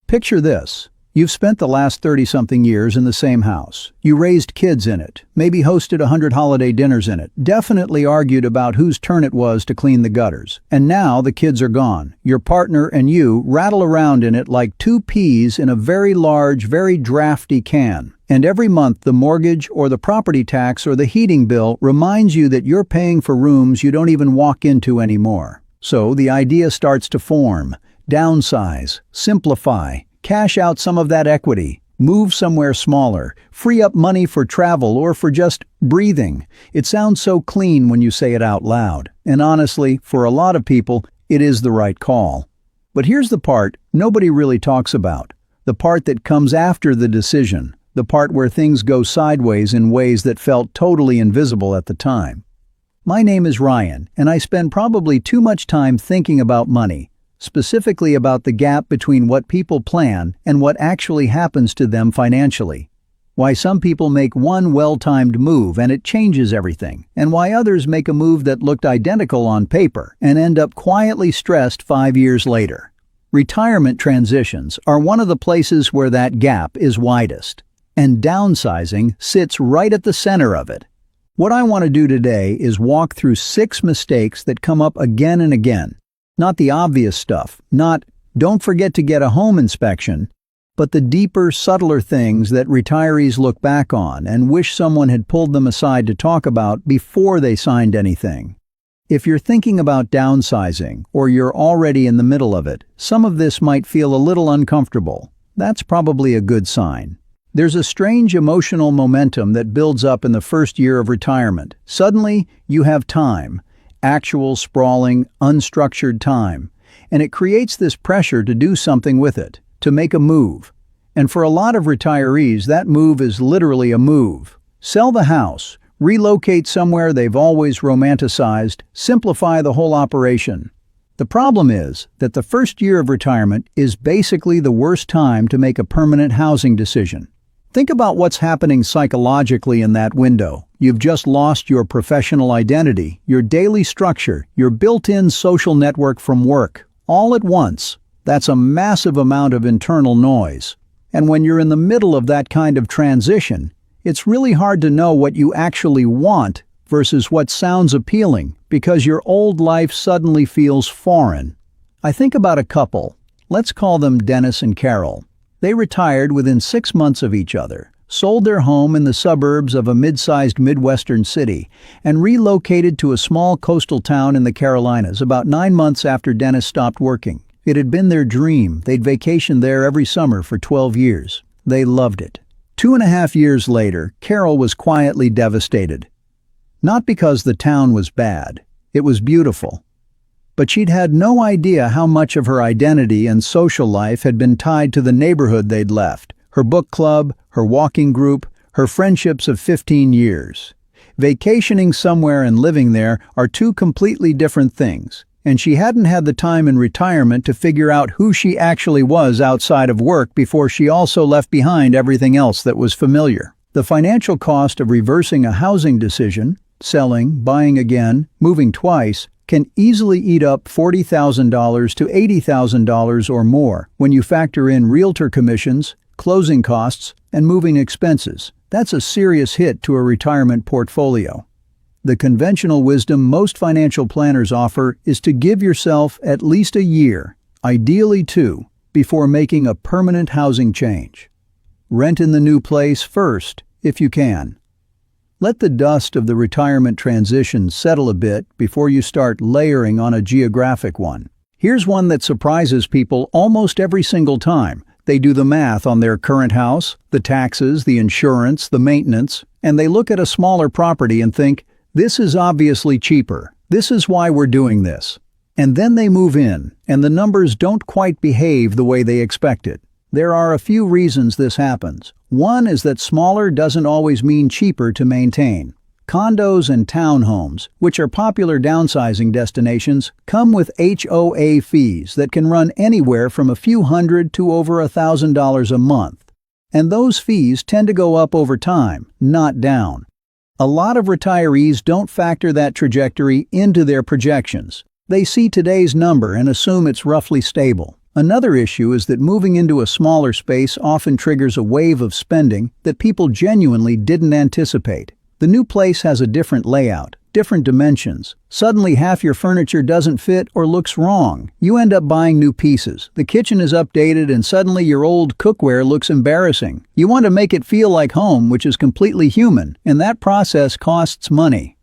Picture this. You've spent the last 30-something years in the same house. You raised kids in it, maybe hosted 100 holiday dinners in it, definitely argued about whose turn it was to clean the gutters. And now the kids are gone. Your partner and you rattle around in it like two peas in a very large, very drafty can. And every month the mortgage or the property tax or the heating bill reminds you that you're paying for rooms you don't even walk into anymore. So the idea starts to form. Downsize, simplify, cash out some of that equity, move somewhere smaller, free up money for travel or for just breathing. It sounds so clean when you say it out loud. And honestly, for a lot of people, it is the right call. But here's the part nobody really talks about. The part that comes after the decision. The part where things go sideways in ways that felt totally invisible at the time. My name is Ryan, and I spend probably too much time thinking about money, specifically about the gap between what people plan and what actually happens to them financially. Why some people make one well-timed move and it changes everything, and why others make a move that looked identical on paper and end up quietly stressed 5 years later. Retirement transitions are one of the places where that gap is widest. And downsizing sits right at the center of it. What I want to do today is walk through 6 mistakes that come up again and again. Not the obvious stuff, not don't forget to get a home inspection, but the deeper, subtler things that retirees look back on and wish someone had pulled them aside to talk about before they signed anything. If you're thinking about downsizing, or you're already in the middle of it, some of this might feel a little uncomfortable. That's probably a good sign. There's a strange emotional momentum that builds up in the first year of retirement. Suddenly, you have time, actual, sprawling, unstructured time, and it creates this pressure to do something with it, to make a move. And for a lot of retirees, that move is literally a move. Sell the house, relocate somewhere they've always romanticized, simplify the whole operation. The problem is that the first year of retirement is basically the worst time to make a permanent housing decision. Think about what's happening psychologically in that window. You've just lost your professional identity, your daily structure, your built-in social network from work, all at once. That's a massive amount of internal noise. And when you're in the middle of that kind of transition, it's really hard to know what you actually want versus what sounds appealing, because your old life suddenly feels foreign. I think about a couple. Let's call them Dennis and Carol. They retired within 6 months of each other, sold their home in the suburbs of a mid-sized Midwestern city, and relocated to a small coastal town in the Carolinas about 9 months after Dennis stopped working. It had been their dream. They'd vacationed there every summer for 12 years. They loved it. 2.5 years later, Carol was quietly devastated. Not because the town was bad. It was beautiful. But she'd had no idea how much of her identity and social life had been tied to the neighborhood they'd left, her book club, her walking group, her friendships of 15 years. Vacationing somewhere and living there are two completely different things, and she hadn't had the time in retirement to figure out who she actually was outside of work before she also left behind everything else that was familiar. The financial cost of reversing a housing decision, selling, buying again, moving twice, can easily eat up $40,000 to $80,000 or more when you factor in realtor commissions, closing costs, and moving expenses. That's a serious hit to a retirement portfolio. The conventional wisdom most financial planners offer is to give yourself at least a year, ideally 2, before making a permanent housing change. Rent in the new place first, if you can. Let the dust of the retirement transition settle a bit before you start layering on a geographic one. Here's one that surprises people almost every single time. They do the math on their current house, the taxes, the insurance, the maintenance, and they look at a smaller property and think, this is obviously cheaper. This is why we're doing this. And then they move in, and the numbers don't quite behave the way they expected. There are a few reasons this happens. One is that smaller doesn't always mean cheaper to maintain. Condos and townhomes, which are popular downsizing destinations, come with HOA fees that can run anywhere from a few hundred to over $1,000 a month. And those fees tend to go up over time, not down. A lot of retirees don't factor that trajectory into their projections. They see today's number and assume it's roughly stable, Another issue is that moving into a smaller space often triggers a wave of spending that people genuinely didn't anticipate. The new place has a different layout, different dimensions. Suddenly half your furniture doesn't fit or looks wrong. You end up buying new pieces. The kitchen is updated and suddenly your old cookware looks embarrassing. You want to make it feel like home, which is completely human, and that process costs money.